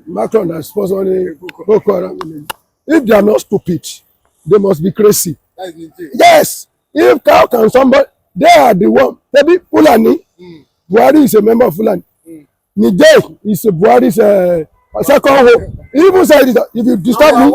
Macron has sponsored Bokoharm. If they are not stupid, they must be crazy. Yes. If cow can somebody, they are the one. Maybe Fulani. Buhari is a member of Fulani. Niger is a Buhari's second home. He even said that if you disturb me,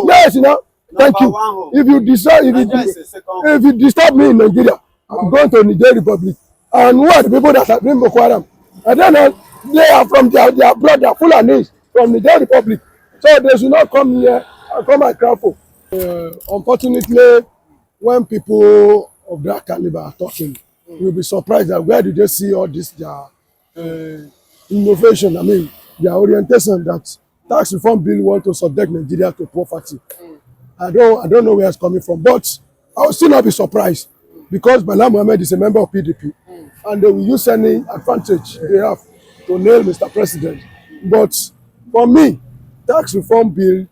yes, you know, thank you. If you disturb me in Nigeria, I'm going to Niger Republic. And who are the people that are doing Bokoharm? I don't know. They are from their blood, their Fulanis from Niger Republic. So they should not come here and come and grapple. Unfortunately, when people of that caliber are talking, you'll be surprised that where did they see all this their innovation, I mean, their orientation that tax reform bill want to subject Nigeria to poverty. I don't know where it's coming from, but I will still not be surprised because Bala Mohammed is a member of PDP and they will use any advantage they have to nail Mr. President. But for me, tax reform bill,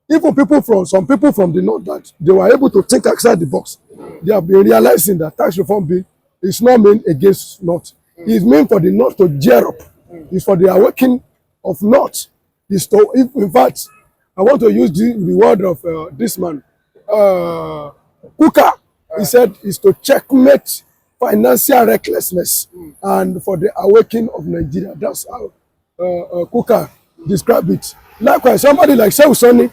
even some people from the north that they were able to think outside the box, they have been realizing that tax reform bill is not meant against north. It's meant for the north to gear up. It's for the awakening of north. It's to, in fact, I want to use the word of this man, Kuka. He said it's to checkmate financial recklessness and for the awakening of Nigeria. That's how Kuka described it. Likewise, somebody like Shehu Sani,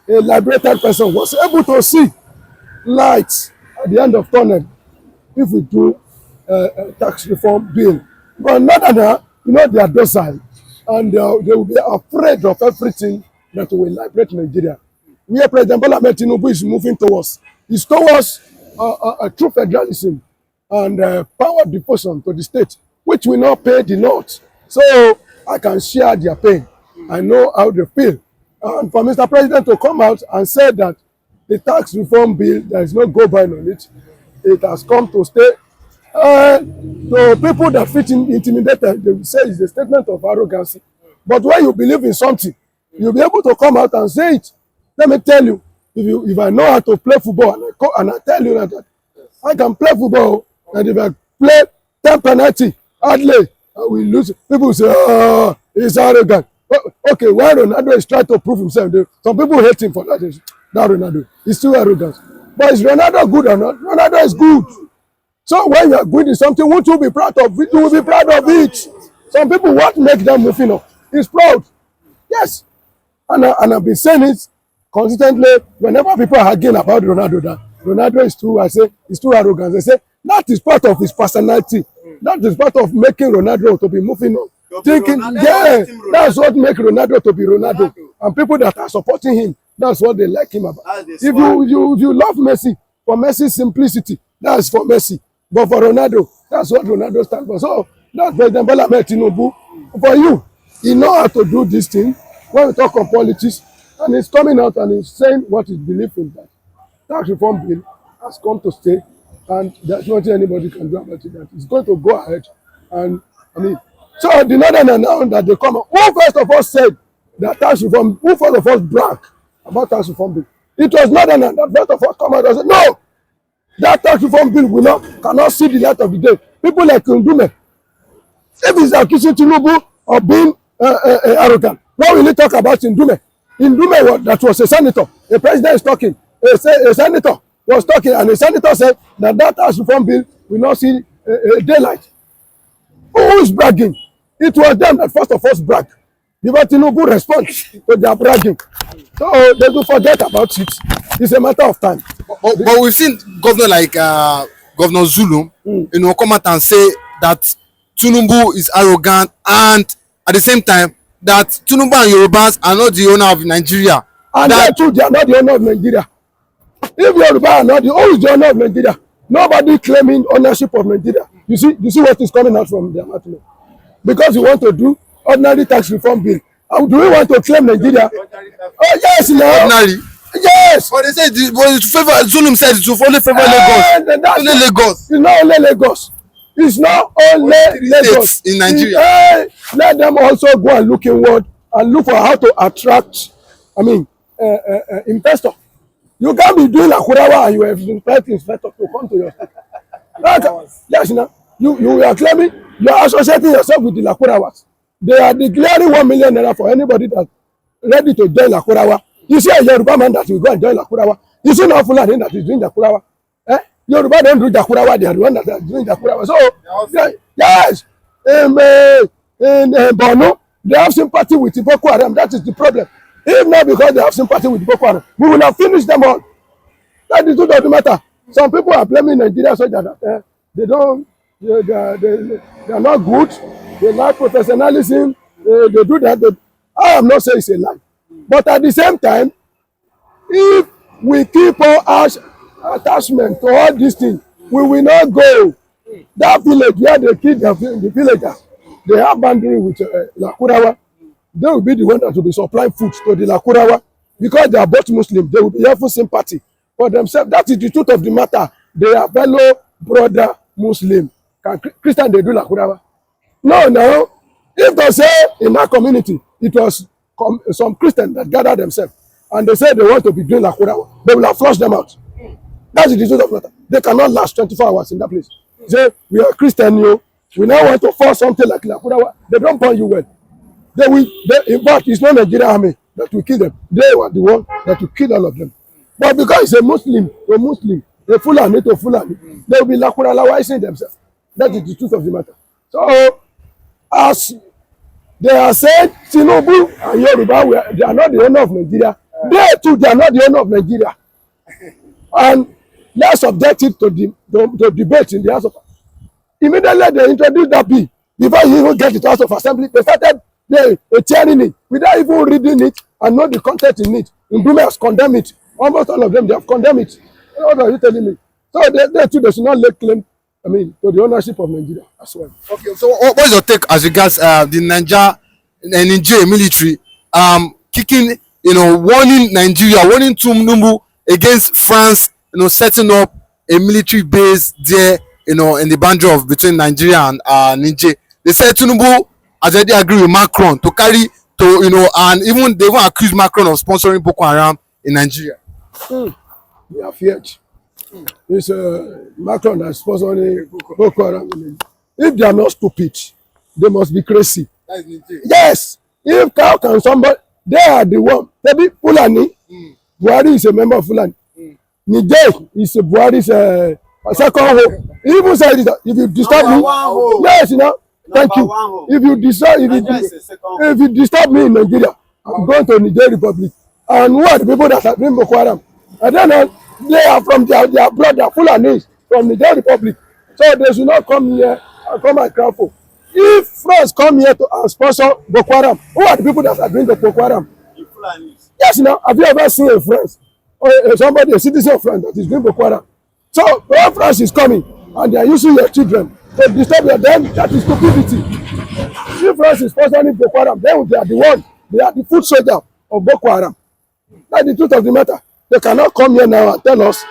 a liberated person, was able to see light at the end of tunnel if we do a tax reform bill. But not than that, you know, they are docile and they will be afraid of everything that will liberate Nigeria. Where President Bola Ahmed Tinubu is moving towards is towards a true federalism and power devotion to the state, which will not pay the north. So I can share their pain. I know how they feel. And for Mr. President to come out and say that the tax reform bill, there is no go-by on it, it has come to stay. The people that feel intimidated, they will say it's a statement of arrogance. But when you believe in something, you'll be able to come out and say it. Let me tell you, if I know how to play football and I tell you that I can play football, and if I play 10 penalty, hardly I will lose. People say, oh, he's arrogant. Okay, when Ronaldo is trying to prove himself, some people hate him for that. That Ronaldo is still arrogant. But is Ronaldo good or not? Ronaldo is good. So when you are good in something, won't you be proud of it? You will be proud of it. Some people, what makes them moving up is proud. Yes. And I've been saying it consistently whenever people are arguing about Ronaldo, that Ronaldo is too, I say, is too arrogant. They say, that is part of his personality. That is part of making Ronaldo to be moving up. Thinking, yeah, that's what makes Ronaldo to be Ronaldo. And people that are supporting him, that's what they like him about. If you love Messi, for Messi's simplicity, that's for Messi. But for Ronaldo, that's what Ronaldo stands for. So that's President Bola Ahmed Tinubu. For you, he knows how to do this thing. When we talk of politics, and he's coming out and he's saying what he believes in, that tax reform bill has come to stay, and there's nothing anybody can do about it. That it's going to go ahead. And I mean, so the northern announced that they come out. Who first of all said that tax reform? Who first of all bragged about tax reform bill? It was northern that first of all come out and said, no, that tax reform bill cannot see the light of the day. People like Ndume, if he's accusing Tinubu of being arrogant, what will he talk about Ndume? Ndume, that was a senator. The president is talking. A senator was talking, and the senator said that tax reform bill will not see daylight. Who is bragging? It was them that first of all bragged. Before Tinubu responds to their bragging. So they do forget about it. It's a matter of time. But we've seen governor like Governor Zulu, come out and say that Tinubu is arrogant, and at the same time that Tinubu and Yorubas are not the owner of Nigeria. And that too, they are not the owner of Nigeria. If Yoruba are not who is the owner of Nigeria? Nobody claiming ownership of Nigeria. You see what is coming out from their mouth? Because you want to do ordinary tax reform bill. How do we want to claim Nigeria? Oh yes, now. Ordinary. Yes. But they said Zulum said it will only favor Lagos. Only Lagos. It's not only Lagos. It's not only Lagos in Nigeria. Let them also go and look inward and look for how to attract, investor. You can't be doing Akurawa and you have invited investor to come to your state. Yes, now you are claiming you are associating yourself with the Lakurawas. They are declaring 1 million naira for anybody that ready to join Lakurawa. You see a Yoruba man that will go and join Lakurawa. You see no Fulani that is doing Lakurawa. Yoruba don't do Lakurawa, they are the one that are doing Lakurawa. So, yes, in Borno, they have sympathy with the Boko Haram. That is the problem. If not because they have sympathy with Boko Haram, we will have finished them all. That is the truth of the matter. Some people are blaming Nigeria soldiers that they don't, they are not good. They lack professionalism. They do that. I am not saying it's a lie. But at the same time, if we keep our attachment to all these things, we will not go. That village where they kill the villagers, they have boundary with Lakurawa. They will be the one that will be supplying food to the Lakurawa. Because they are both Muslims, they will be having sympathy for themselves. That is the truth of the matter. They are fellow brother Muslim. Christian, they do Lakurawa. No. If they say in that community, it was some Christians that gathered themselves and they say they want to be doing Lakurawa, they will have flushed them out. That's the truth of the matter. They cannot last 24 hours in that place. Say, we are Christian, we now want to force something like Lakurawa. They don't burn you well. In fact, it's not Nigerian army that will kill them. They were the one that will kill all of them. But because it's a Muslim, a Fulani to Fulani, they will be Lakuralawizing themselves. That is the truth of the matter. So, as they are saying, Tinubu and Yoruba, they are not the owner of Nigeria. They too, they are not the owner of Nigeria. And let's subject it to debate in the House of Immediately they introduced that bill. Before you even get it to House of Assembly, they started tearing it without even reading it and know the content in it. Ndume has condemned it. Almost all of them, they have condemned it. What are you telling me? So they too, they should not lay claim, to the ownership of Nigeria as well. Okay, so what is your take as regards the Niger military kicking, warning Nigeria, warning Tinubu against France, setting up a military base there, in the boundary of between Nigeria and Niger. They said Tinubu has already agreed with Macron to carry and even they even accuse Macron of sponsoring Boko Haram in Nigeria. They are feared. It's Macron that is sponsoring Boko Haram. If they are not stupid, they must be crazy. Yes. If how can somebody, they are the one. Maybe Fulani. Buhari is a member of Fulani. Niger is Buhari's second home. He even said it, if you disturb me, yes, thank you. If you disturb me in Nigeria, I'm going to Niger Republic. And who are the people that are doing Boko Haram? I don't know. They are from their brother Fulani from Niger Republic. So they should not come here and come and cry for. If France come here to sponsor Boko Haram, who are the people that are doing the Boko Haram? Yes, have you ever seen a France or somebody, a citizen of France that is doing Boko Haram? So when France is coming and they are using your children to disturb them, that is stupidity. If France is sponsoring Boko Haram, then they are the one, they are the foot soldier of Boko Haram. That's the truth of the matter. They cannot come here now and tell us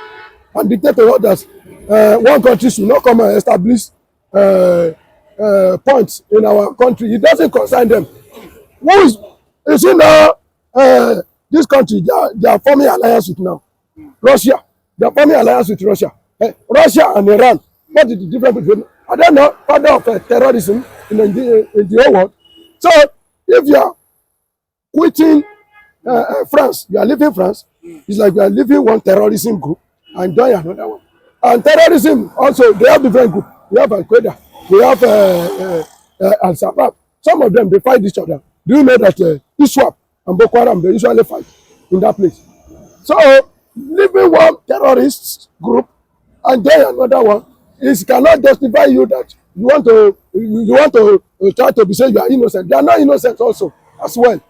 and dictate to others one country should not come and establish points in our country. It doesn't concern them. You see now, this country, they are forming alliance with now. Russia. They are forming alliance with Russia. Russia and Iran. What is the difference between? I don't know, father of terrorism in the whole world. So, if you are quitting France, you are leaving France, it's like you are leaving one terrorism group and join another one. And terrorism also, they have different groups. We have Al-Qaeda, we have Al-Shabaab. Some of them, they fight each other. Do you know that ISWAP and Boko Haram, they usually fight in that place? So, leaving one terrorist group and then another one, it cannot justify you that you want to try to be saying you are innocent. They are not innocent also as well.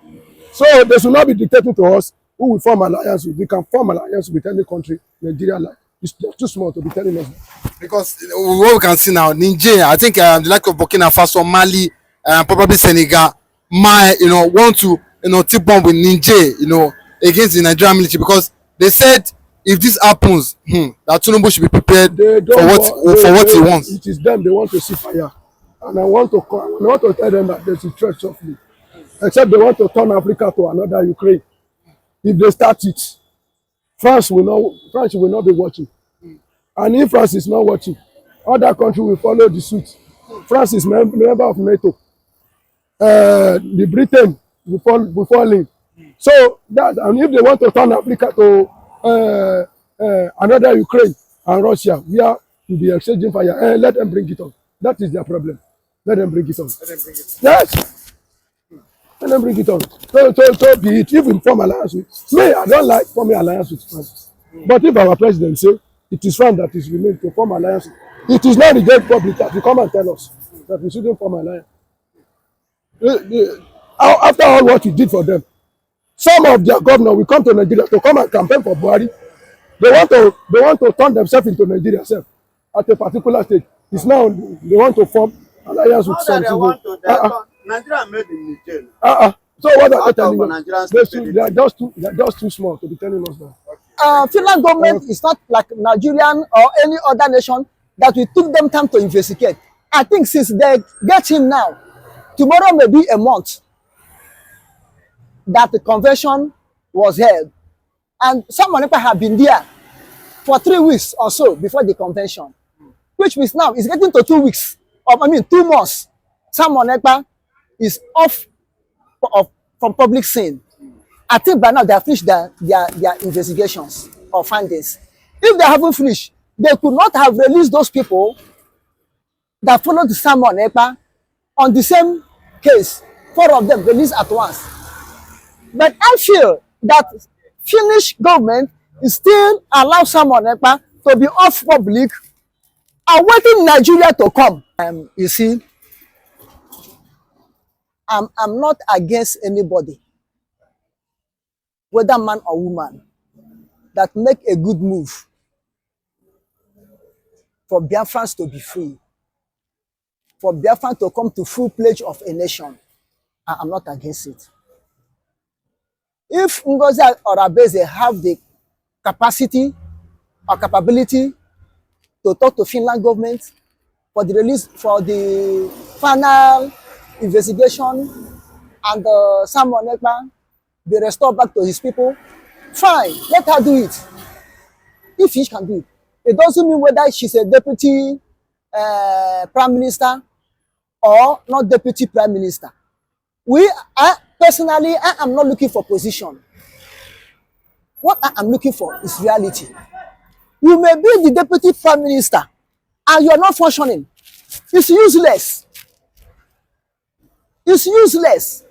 So they should not be dictating to us who we form alliance with. We can form alliance with any country, Nigeria like. It's too small to be telling us that. Because what we can see now, Niger, I think the like of Burkina Faso, Mali, probably Senegal, might want to tip bomb with Niger, against the Nigerian military, because they said if this happens, that Tinubu should be prepared for what he wants. It is them they want to see fire, and I want to tell them that they should tread softly. Except they want to turn Africa to another Ukraine. If they start it, France will not be watching. And if France is not watching, other countries will follow the suit. France is member of NATO. the Britain will fall in. So that, and if they want to turn Africa to another Ukraine and Russia, we are to be exchanging fire. Let them bring it on. That is their problem. Let them bring it on. Let them bring it. Yes. Let them bring it on. So be it. If we form alliance with me, I don't like forming alliance with France. But if our president say it is France that is remain to form alliance, it is not the great public that will come and tell us that we shouldn't form alliance. After all what we did for them, some of their governors will come to Nigeria to come and campaign for Buhari. They want to turn themselves into Nigeria self at a particular stage. It's now they want to form alliance with some people. Nigeria made in Niger. So what are they telling us? They are just too small to be telling us that. Finland government is not like Nigerian or any other nation that we took them time to investigate. I think since they get him now, tomorrow may be a month that the convention was held. And Simon Ekpa have been there for 3 weeks or so before the convention, which means now it's getting to 2 weeks, 2 months. Simon Ekpa is off from public scene. I think by now they have finished their investigations or findings. If they haven't finished, they could not have released those people that followed Simon Ekpa on the same case. 4 of them released at once. But I feel that Finnish government is still allow Simon Ekpa to be off public, awaiting Nigeria to come. You see, I'm not against anybody, whether man or woman, that make a good move for Biafrans to be free, for Biafrans to come to full pledge of a nation. I'm not against it. If Ngozi or Abeze have the capacity or capability to talk to Finland government for the release, for the final investigation, and Simon Ekpa be restored back to his people, fine, let her do it. If she can do it. It doesn't mean whether she's a deputy prime minister or not deputy prime minister. Personally, I am not looking for position. What I am looking for is reality. You may be the deputy prime minister and you are not functioning. It's useless. It's useless.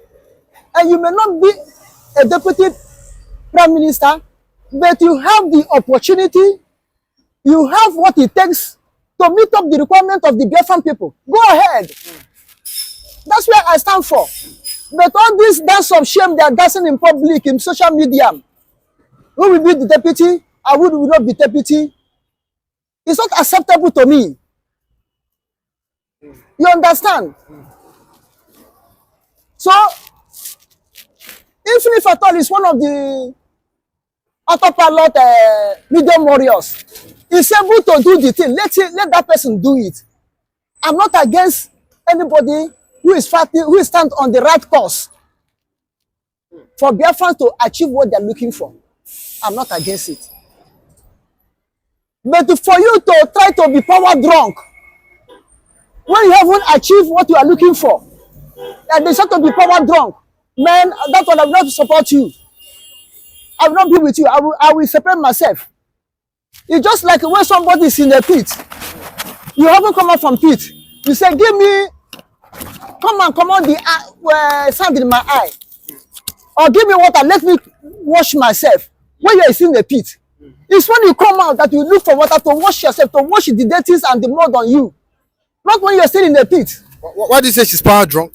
And you may not be a deputy prime minister, but you have the opportunity, you have what it takes to meet up the requirement of the Biafran people. Go ahead. That's where I stand for. But all this dance of shame they are dancing in public, in social media, who will be the deputy and who will not be deputy, it's not acceptable to me. You understand? So, even if at all is one of the autopilot medium warriors, is able to do the thing, let that person do it. I'm not against anybody who is fighting, who stand on the right course for Biafrans to achieve what they're looking for. I'm not against it. But for you to try to be power drunk when you haven't achieved what you are looking for, and they start to be power drunk, man, that's what I will not support you. I will not be with you. I will separate myself. It's just like when somebody is in a pit, you haven't come out from pit. You say, give me, come on the sand in my eye, or give me water, let me wash myself. When you are in the pit, it's when you come out that you look for water to wash yourself, to wash the dirties and the mud on you. Not when you are still in the pit. Why do you say she's power drunk?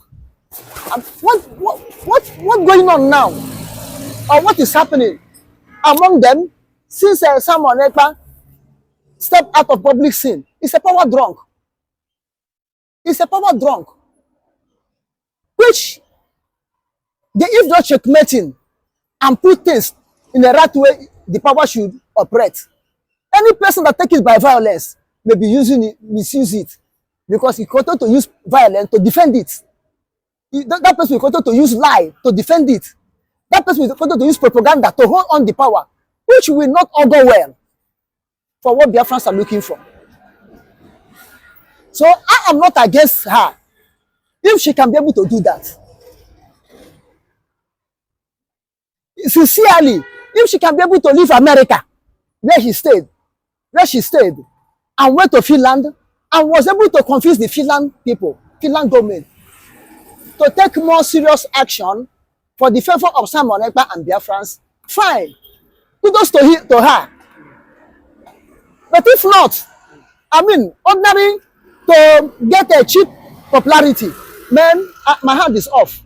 What's going on now? Or what is happening among them since Simon Ekpa stepped out of public scene? It's a power drunk. It's a power drunk. Which they, if not checkmating and put things in the right way, the power should operate. Any person that takes it by violence may be using it, misuse it, because he continued to use violence to defend it. That person will continue to use lie to defend it. That person will continue to use propaganda to hold on the power, which will not all go well for what Biafrans are looking for. So I am not against her if she can be able to do that. sincerely, if she can be able to leave America, where she stayed, and went to Finland, and was able to convince the Finland people, Finland government, to take more serious action for the favor of Simon Ekpa and Biafrans, fine. Kudos to her. But if not, I mean, ordinary to get a cheap popularity, man, my hand is off.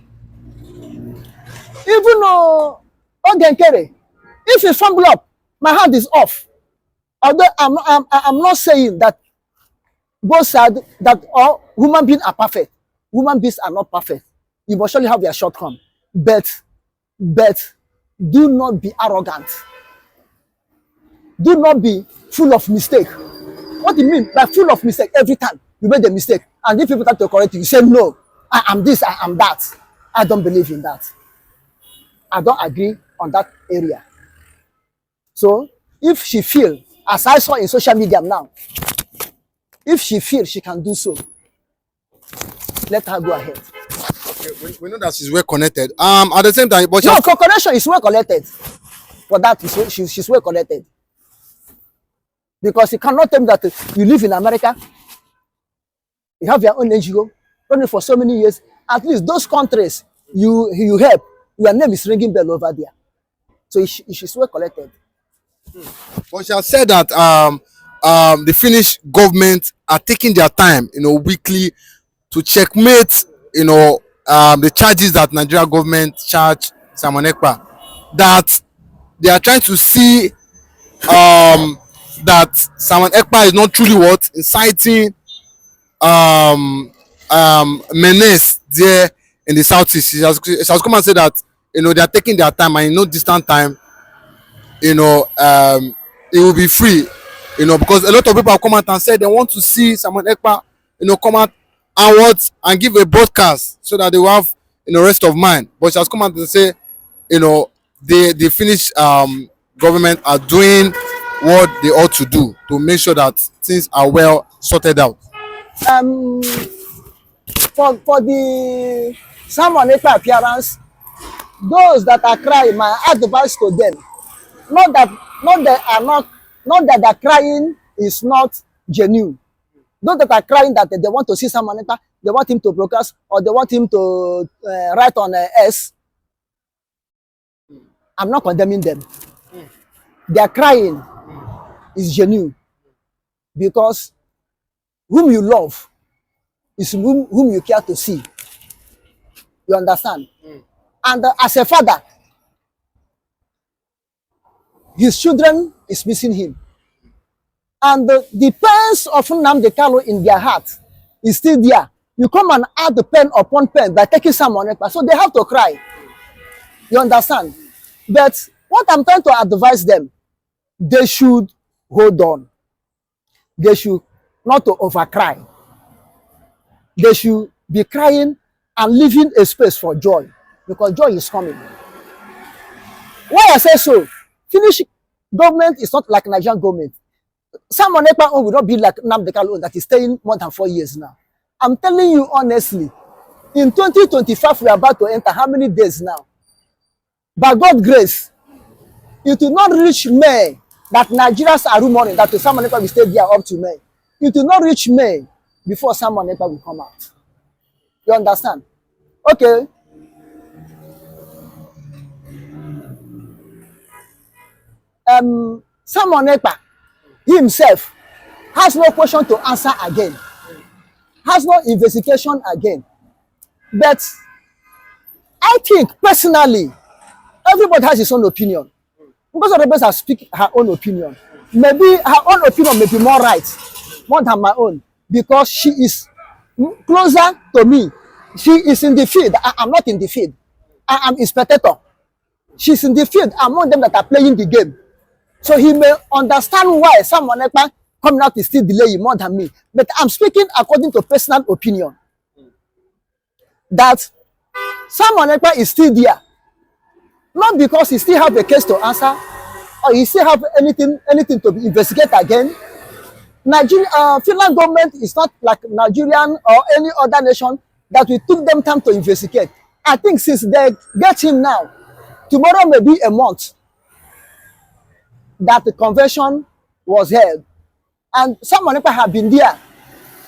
Even Ogenkere, if you fumble up, my hand is off. Although I'm not saying that both sides, that all human beings are perfect. Human beings are not perfect. You must surely have their shortcomings. But do not be arrogant. Do not be full of mistake. What do you mean by full of mistake? Every time you make a mistake, and if people try to correct you, you say, no, I am this, I am that. I don't believe in that. I don't agree on that area. So, if she feel, as I saw in social media now, if she feels she can do so, let her go ahead. Okay, we know that she's well connected. At the same time, but no, for connection is well connected. For that, she's well connected. Because you cannot tell me that you live in America, you have your own NGO, running for so many years. At least those countries you help, your name is ringing bell over there. So she's well connected. But she has said that the Finnish government are taking their time, weekly to checkmate, the charges that Nigeria government charge Simon Ekpa. That they are trying to see that Simon Ekpa is not truly inciting menace there in the southeast. She has come and said that they are taking their time, and in no distant time, it will be free, because a lot of people have come out and said they want to see Simon Ekpa, come out and give a broadcast so that they will have, rest of mind. But she has come out and say, the Finnish government are doing what they ought to do to make sure that things are well sorted out. For the Simon Ekpa appearance, those that are crying, my advice to them, not that they're crying is not genuine. Those that are crying that they want to see Simon Ekpa, they want him to broadcast, or they want him to write on S. I'm not condemning them. Their crying is genuine, because whom you love is whom you care to see. You understand? And as a father, his children is missing him. And the pains of nnamdikanu in their heart is still there. You come and add the pen upon pen by taking Simon Ekpa, so they have to cry. You understand? But what I'm trying to advise them, they should hold on. They should not to overcry. They should be crying and leaving a space for joy, because joy is coming. Why I say so? Finnish government is not like Nigerian government. Simon Ekpa will not be like nnamdikanu that is staying more than 4 years now. I'm telling you honestly, in 2025 we are about to enter how many days now? By God's grace, it will not reach May that Nigerians are rumoring that Simon Ekpa will stay there up to May. It will not reach May before Simon Ekpa will come out. You understand? Okay. Simon Ekpa himself has no question to answer again, has no investigation again. But I think personally, everybody has his own opinion. Because of the person speak her own opinion. Maybe her own opinion may be more right, more than my own, because she is closer to me. She is in the field. I am not in the field. I am a spectator. She's in the field among them that are playing the game. So he may understand why Simon Ekpa coming out is still delaying more than me. But I'm speaking according to personal opinion. That Simon Ekpa is still there. Not because he still have a case to answer, or he still have anything to investigate again. Finland government is not like Nigerian or any other nation that we took them time to investigate. I think since they get him now, tomorrow may be a month that the convention was held. And Simon Ekpa have been there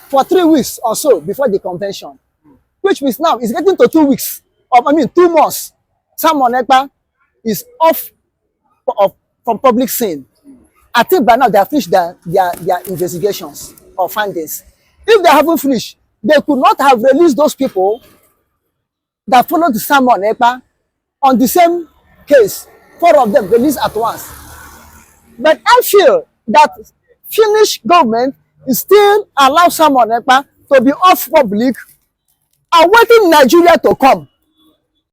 for 3 weeks or so before the convention, which means now it's getting to 2 weeks, 2 months. Simon Ekpa is off from public scene. I think by now they have finished their investigations or findings. If they haven't finished, they could not have released those people that followed Simon Ekpa on the same case. 4 of them released at once. But I feel that Finnish government is still allow Simon Ekpa to be off public, awaiting Nigeria to come.